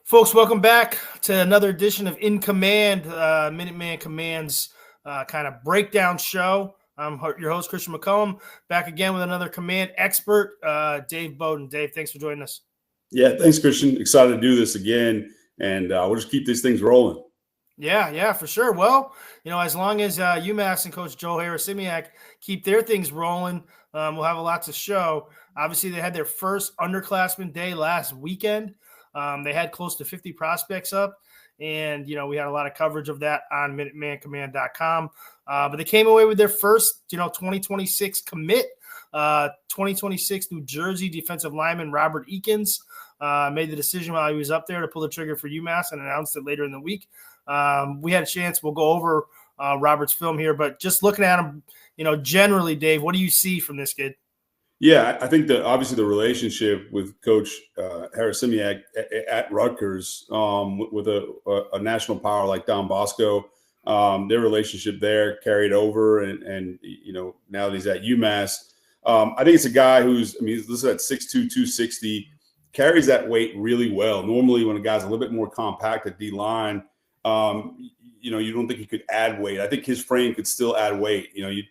Folks, welcome back to another edition of In Command, Minuteman Command's kind of breakdown show. I'm your host, Christian McCollum, back again with another command expert, Dave Beaudin. Dave, thanks for joining us. Yeah, thanks, Christian. Excited to do this again, and we'll just keep these things rolling. Yeah, for sure. Well, as long as UMass and Coach Joe Harasymiak keep their things rolling, we'll have a lot to show. Obviously, they had their first underclassmen day last weekend. They had close to 50 prospects up, and, we had a lot of coverage of that on MinutemanCommand.com. But they came away with their first, 2026 commit. 2026 New Jersey defensive lineman Robert Ekins made the decision while he was up there to pull the trigger for UMass and announced it later in the week. We had a chance. We'll go over Robert's film here, but just looking at him, generally, Dave, what do you see from this kid? Yeah, I think that obviously the relationship with Coach Harasymiak at Rutgers with a national power like Don Bosco, their relationship there carried over, and now that he's at UMass, I think it's a guy he's listed at 6'2", 260, carries that weight really well. Normally, when a guy's a little bit more compact at D-line, you don't think he could add weight. I think his frame could still add weight. You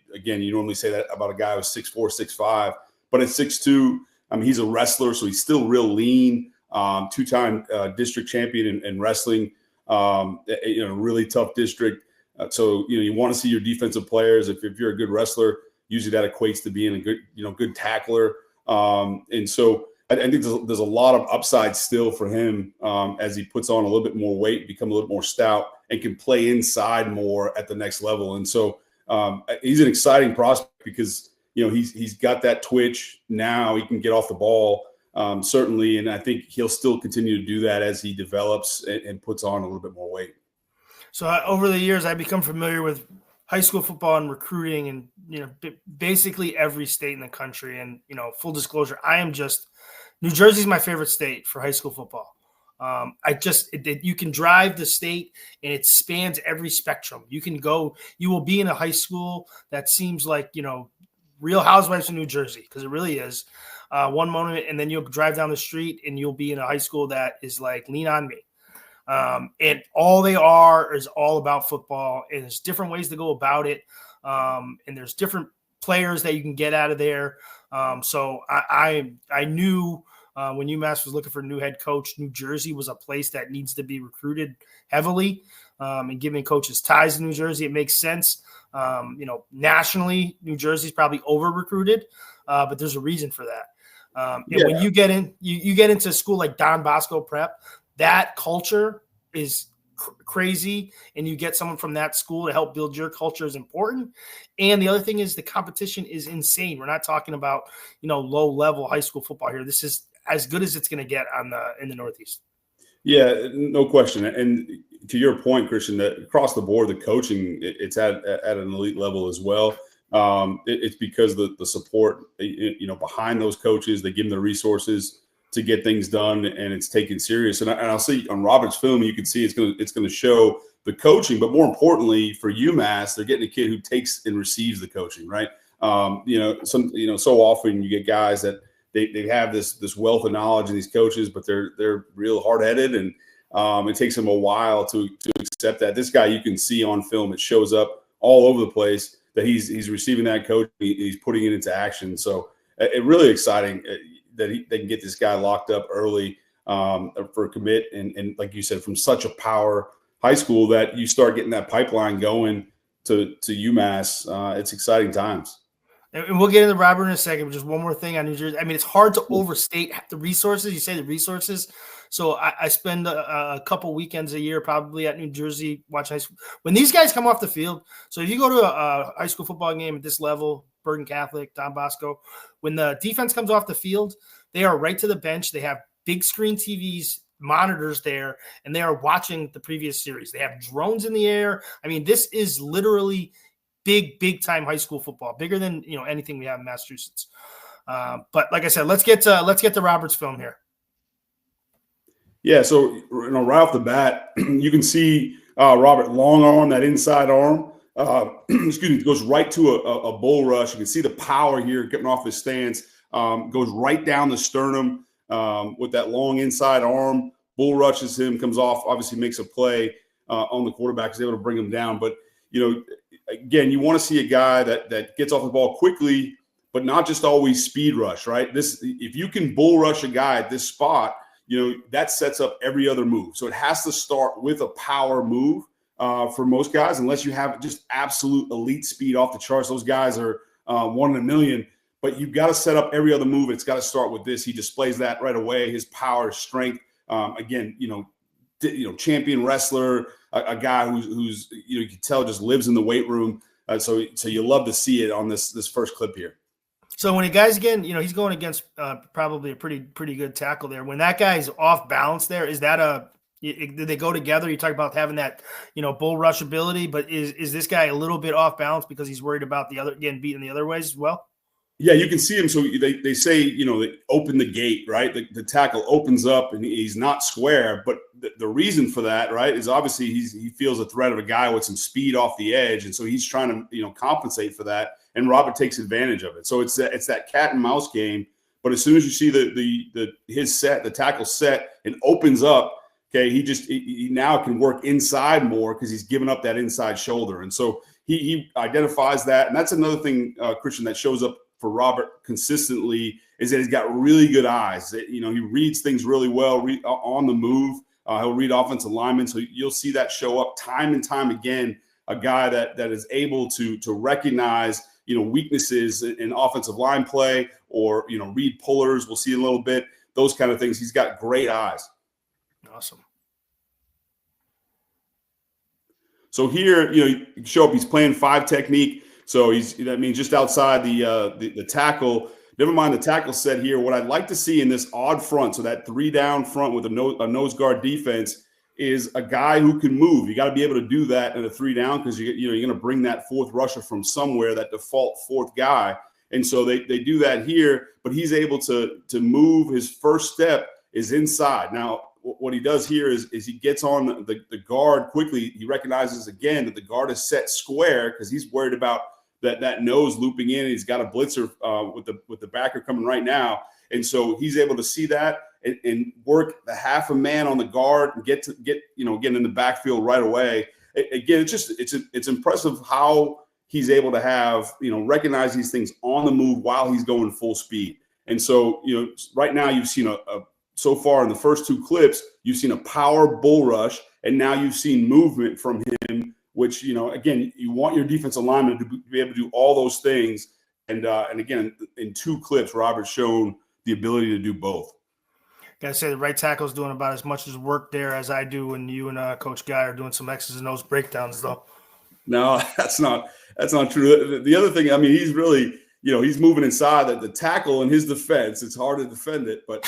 normally say that about a guy who's 6'4", 6'5". But at 6'2", he's a wrestler, so he's still real lean. Two-time district champion in wrestling. Really tough district. So you want to see your defensive players. If you're a good wrestler, usually that equates to being a good tackler. And so I think there's a lot of upside still for him as he puts on a little bit more weight, become a little more stout, and can play inside more at the next level. And so he's an exciting prospect because he's got that twitch now. He can get off the ball, certainly, and I think he'll still continue to do that as he develops and puts on a little bit more weight. So over the years, I've become familiar with high school football and recruiting, and basically every state in the country. And full disclosure, New Jersey's my favorite state for high school football. You can drive the state and it spans every spectrum. You will be in a high school that seems like Real Housewives of New Jersey, because it really is one moment, and then you'll drive down the street and you'll be in a high school that is like Lean On Me. And all they are is all about football, and there's different ways to go about it. And there's different players that you can get out of there. So I knew when UMass was looking for a new head coach, New Jersey was a place that needs to be recruited heavily. And given coaches' ties to New Jersey, it makes sense. Nationally, New Jersey's probably over-recruited, but there's a reason for that. When you get into a school like Don Bosco Prep, that culture is crazy, and you get someone from that school to help build your culture is important. And the other thing is the competition is insane. We're not talking about, low-level high school football here. This is as good as it's going to get in the Northeast. Yeah, no question. And to your point, Christian, that across the board, the coaching, it's at an elite level as well. It's because the support, behind those coaches, they give them the resources to get things done, and it's taken serious. And I'll see on Robert's film, you can see it's going to show the coaching, but more importantly for UMass, they're getting a kid who takes and receives the coaching, right? So often you get guys that they have this wealth of knowledge in these coaches, but they're real hard-headed, and it takes them a while to accept that. This guy, you can see on film, it shows up all over the place that he's receiving that coach, he's putting it into action. So it really exciting that they can get this guy locked up early for a commit, and like you said, from such a power high school that you start getting that pipeline going to UMass. It's exciting times. And we'll get into Robert in a second, but just one more thing on New Jersey. It's hard to overstate the resources. You say the resources. So I spend a couple weekends a year probably at New Jersey watching high school. When these guys come off the field, so if you go to a high school football game at this level, Bergen Catholic, Don Bosco, when the defense comes off the field, they are right to the bench. They have big screen TVs, monitors there, and they are watching the previous series. They have drones in the air. This is literally big time high school football, bigger than anything we have in Massachusetts. But like I said, let's get to Robert's film here. Yeah, so right off the bat, you can see Robert long arm, that inside arm. Goes right to a bull rush. You can see the power here getting off his stance. Goes right down the sternum with that long inside arm. bull rushes him, comes off, obviously makes a play on the quarterback, is able to bring him down. But, again, you want to see a guy that gets off the ball quickly, but not just always speed rush, right? If you can bull rush a guy at this spot, that sets up every other move. So it has to start with a power move for most guys, unless you have just absolute elite speed off the charts. Those guys are 1 in a million. But you've got to set up every other move. It's got to start with this. He displays that right away. His power, strength. Again, champion wrestler, a guy who's you can tell just lives in the weight room. So you love to see it on this first clip here. So when a guy's he's going against probably a pretty good tackle there. When that guy's off balance there, is that do they go together? You talk about having that, bull rush ability, but is this guy a little bit off balance because he's worried about the other getting beaten the other ways as well? Yeah, you can see him. So they say, they open the gate, right? The tackle opens up and he's not square. But the reason for that, right, is obviously he feels a threat of a guy with some speed off the edge. And so he's trying to, compensate for that. And Robert takes advantage of it. So it's that cat and mouse game. But as soon as you see the tackle set and opens up, okay, he now can work inside more because he's given up that inside shoulder. And so he identifies that. And that's another thing, Christian, that shows up for Robert consistently, is that he's got really good eyes. He reads things really well on the move. He'll read offensive linemen. So you'll see that show up time and time again, a guy that is able to recognize, weaknesses in offensive line play or, read pullers. We'll see a little bit, those kind of things. He's got great eyes. Awesome. So here, you show up, he's playing 5 technique. So that means just outside the tackle. Never mind the tackle set here. What I'd like to see in this odd front, so that 3 down front with a nose guard defense, is a guy who can move. You got to be able to do that in a 3 down because you're going to bring that 4th rusher from somewhere, that default 4th guy. And so they do that here, but he's able to move. His first step is inside. Now, what he does here is he gets on the guard quickly. He recognizes again that the guard is set square because he's worried about that nose looping in. He's got a blitzer with the backer coming right now. And so he's able to see that and work the half a man on the guard and get in the backfield right away. Again, it's impressive how he's able to have, recognize these things on the move while he's going full speed. And so, right now you've seen so far in the first 2 clips, you've seen a power bull rush, and now you've seen movement from him, which, again, you want your defensive lineman to be able to do all those things. And again, in 2 clips, Robert's shown the ability to do both. Gotta say, the right tackle's doing about as much as work there as I do when you and Coach Guy are doing some X's and O's breakdowns, though. No, that's not true. The other thing, he's really, he's moving inside the tackle in his defense. It's hard to defend it, but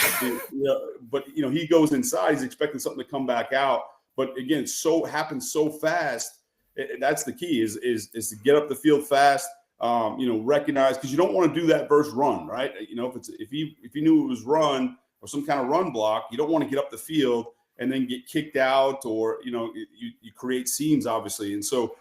he goes inside. He's expecting something to come back out. But again, happens so fast. That's the key is to get up the field fast. Recognize, because you don't want to do that versus run, right? If you knew it was run or some kind of run block, you don't want to get up the field and then get kicked out or you create seams, obviously. And so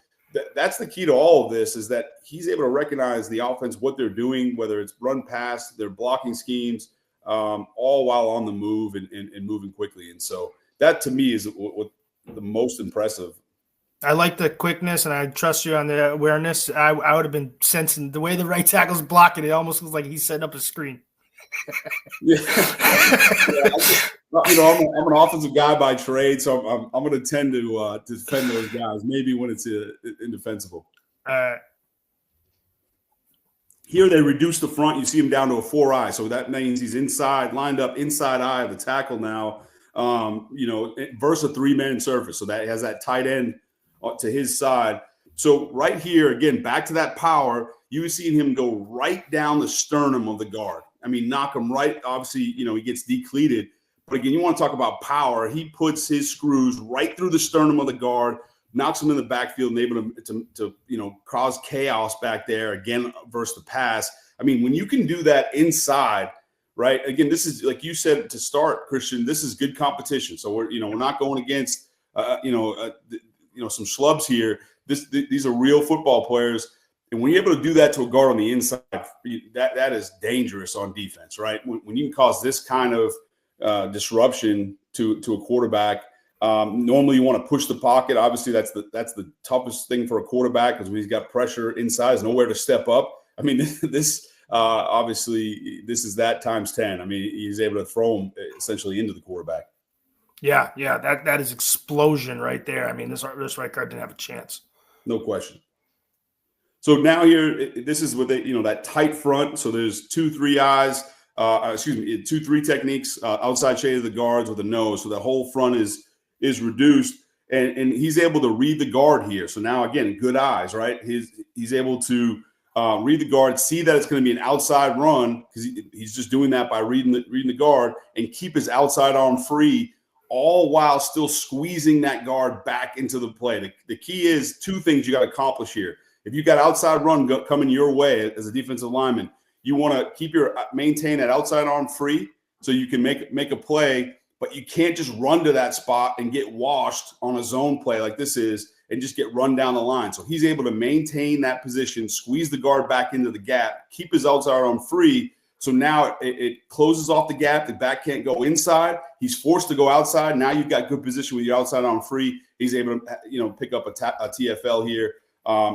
that's the key to all of this, is that he's able to recognize the offense, what they're doing, whether it's run pass, their blocking schemes, all while on the move and moving quickly. And so that to me is what the most impressive. I like the quickness, and I trust you on the awareness. I would have been sensing the way the right tackle's blocking. It almost looks like he's setting up a screen. Yeah. I'm an offensive guy by trade, so I'm going to tend to defend those guys, maybe when it's indefensible. Here they reduce the front. You see him down to a 4-eye, so that means he's lined up inside eye of the tackle now, versus a 3-man surface. So that has that tight end to his side. So right here, again, back to that power, you were seeing him go right down the sternum of the guard. Knock him right. Obviously, he gets decleated. But again, you want to talk about power. He puts his screws right through the sternum of the guard, knocks him in the backfield, and able to cause chaos back there again versus the pass. When you can do that inside, right? Again, this is, like you said to start, Christian, this is good competition. So we're not going against some schlubs here. These are real football players. And when you're able to do that to a guard on the inside, that is dangerous on defense, right? When you can cause this kind of disruption to a quarterback. Normally you want to push the pocket. Obviously that's the toughest thing for a quarterback, because when he's got pressure inside, there's nowhere to step up. I mean, this obviously this is that times 10. I mean, he's able to throw him essentially into the quarterback. Yeah, that is explosion right there. I mean, this right guard didn't have a chance. No question. So now here, this is with that tight front. So there's 2-3 eyes. 2-3 techniques, outside shade of the guards with a nose. So the whole front is reduced, and he's able to read the guard here. So now again, good eyes, right? He's able to read the guard, see that it's going to be an outside run, because he's just doing that by reading the guard, and keep his outside arm free, all while still squeezing that guard back into the play. The key is two things you got to accomplish here. If you got outside run coming your way as a defensive lineman, you want to maintain that outside arm free so you can make a play, but you can't just run to that spot and get washed on a zone play like this is and just get run down the line. So he's able to maintain that position, squeeze the guard back into the gap, keep his outside arm free. So now it closes off the gap. The back can't go inside. He's forced to go outside. Now you've got good position with your outside arm free. He's able to pick up a TFL here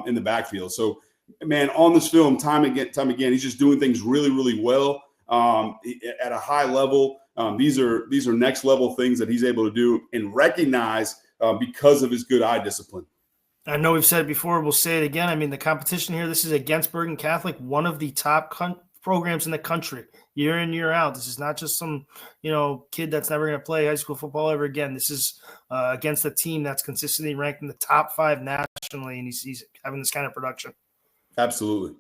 in the backfield. So, man, on this film, time again, he's just doing things really, really well at a high level. These are next level things that he's able to do and recognize because of his good eye discipline. I know we've said it before. We'll say it again. I mean, the competition here, this is against Bergen Catholic, one of the top programs in the country, year in, year out. This is not just some, kid that's never going to play high school football ever again. This is against a team that's consistently ranked in the top 5 nationally, and he's having this kind of production. Absolutely.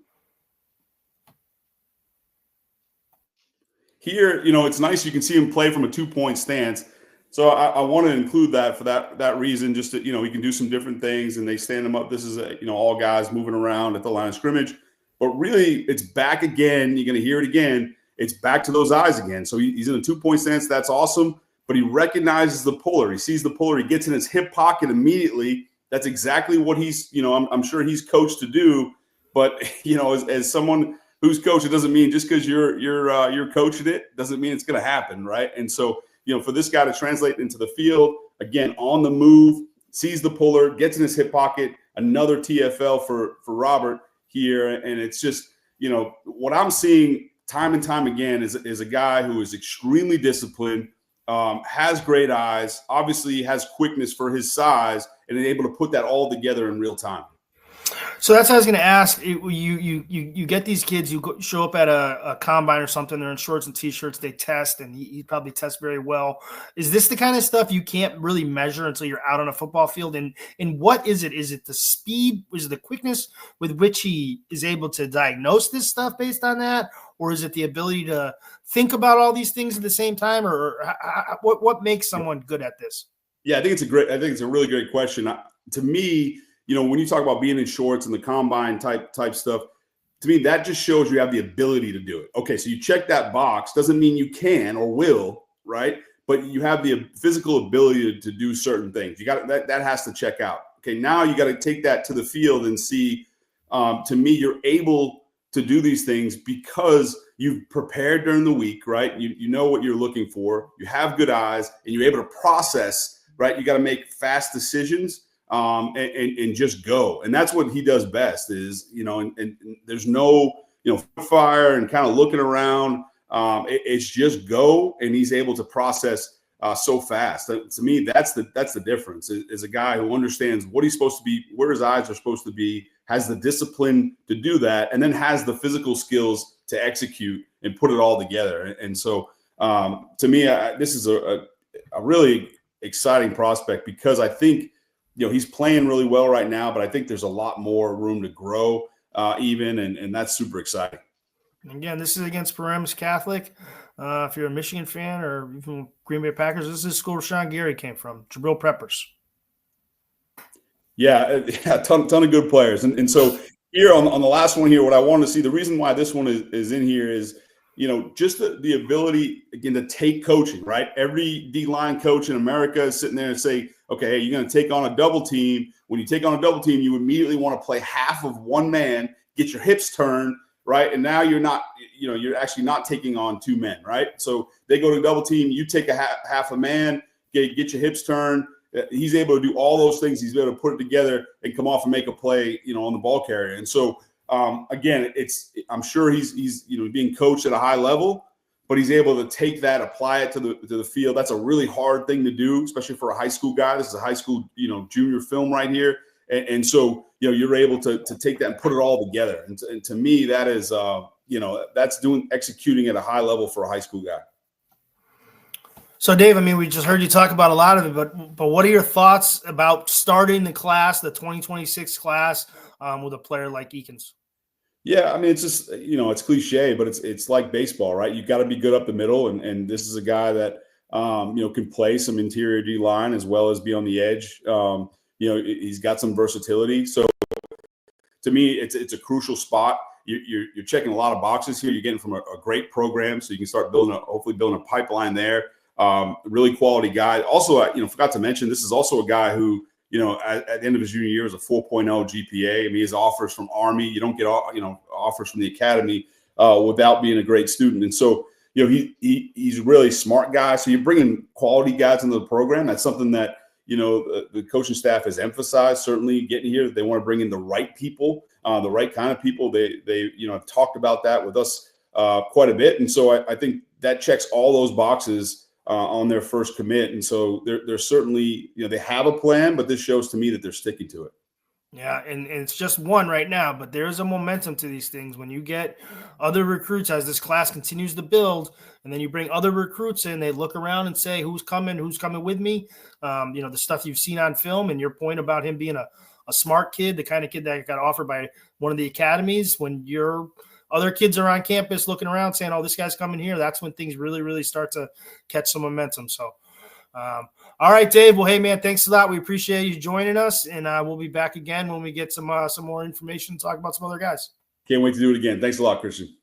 Here, it's nice. You can see him play from a 2-point stance. So I want to include that for that reason, just that, he can do some different things, and they stand him up. This is, all guys moving around at the line of scrimmage. But really, it's back again. You're going to hear it again. It's back to those eyes again. So he's in a 2-point stance. That's awesome. But he recognizes the puller. He sees the puller. He gets in his hip pocket immediately. That's exactly what he's, I'm sure he's coached to do. But, as someone who's coached, it doesn't mean just because you're coaching it doesn't mean it's going to happen, right? And so, for this guy to translate into the field, again, on the move, sees the puller, gets in his hip pocket, another TFL for Robert here. And it's just, what I'm seeing time and time again is a guy who is extremely disciplined, has great eyes, obviously has quickness for his size, and is able to put that all together in real time. So that's what I was going to ask. You get these kids, show up at a combine or something, they're in shorts and T-shirts, they test, and he probably tests very well. Is this the kind of stuff you can't really measure until you're out on a football field? And what is it? Is it the speed? Is it the quickness with which he is able to diagnose this stuff based on that? Or is it the ability to think about all these things at the same time? Or what makes someone good at this? Yeah, I think it's a really great question. To me, when you talk about being in shorts and the combine type stuff, to me, that just shows you have the ability to do it. Okay, so you check that box. Doesn't mean you can or will, right? But you have the physical ability to do certain things. You got that has to check out. Okay, now you got to take that to the field and see. To me, you're able to do these things because you've prepared during the week, right? You know what you're looking for. You have good eyes, and you're able to process, right? You got to make fast decisions. And just go. And that's what he does best is, and there's no, fire and kind of looking around. It's just go. And he's able to process so fast. To me, that's the difference is a guy who understands what he's supposed to be, where his eyes are supposed to be, has the discipline to do that, and then has the physical skills to execute and put it all together. And so to me, this is a really exciting prospect because I think, he's playing really well right now, but I think there's a lot more room to grow even, and that's super exciting. Again, this is against Paramus Catholic. If you're a Michigan fan or even Green Bay Packers, this is the school Rashawn Gary came from, Jabril Peppers. Yeah, a ton of good players. And so here on the last one here, what I wanted to see, the reason why this one is in here is, just the ability, again, to take coaching, right? Every D-line coach in America is sitting there and say, okay, hey, you're going to take on a double team. When you take on a double team, you immediately want to play half of one man, get your hips turned, right? And now you're not, you're actually not taking on two men, right? So they go to double team, you take a half a man, get your hips turned. He's able to do all those things. He's able to put it together and come off and make a play, on the ball carrier. And so again, I'm sure he's being coached at a high level, but he's able to take that, apply it to the field. That's a really hard thing to do, especially for a high school guy. This is a high school, junior film right here. And so, you're able to take that and put it all together. And to me, that is, that's executing at a high level for a high school guy. So, Dave, I mean, we just heard you talk about a lot of it, but what are your thoughts about starting the class, the 2026 class, with a player like Ekins? Yeah, I mean, it's just, it's cliche, but it's like baseball, right? You've got to be good up the middle. And this is a guy that, can play some interior D line as well as be on the edge. He's got some versatility. So to me, it's a crucial spot. You're checking a lot of boxes here. You're getting from a great program, so you can start hopefully building a pipeline there. Really quality guy. Also, forgot to mention, this is also a guy who, at the end of his junior year is a 4.0 GPA. I mean, his offers from Army. You don't get, offers from the academy without being a great student. And so, he's a really smart guy. So you're bringing quality guys into the program. That's something that, the coaching staff has emphasized, certainly getting here. They want to bring in the right people, the right kind of people. They have talked about that with us quite a bit. And so I think that checks all those boxes on their first commit. And so they're certainly, they have a plan, but this shows to me that they're sticking to it. Yeah, and it's just one right now, but there is a momentum to these things. When you get other recruits, as this class continues to build, and then you bring other recruits in, they look around and say, who's coming with me? The stuff you've seen on film, and your point about him being a smart kid, the kind of kid that got offered by one of the academies. When your other kids are on campus looking around saying, oh, this guy's coming here, that's when things really, really start to catch some momentum. So, all right, Dave. Well, hey, man, thanks a lot. We appreciate you joining us, and we'll be back again when we get some more information to talk about some other guys. Can't wait to do it again. Thanks a lot, Christian.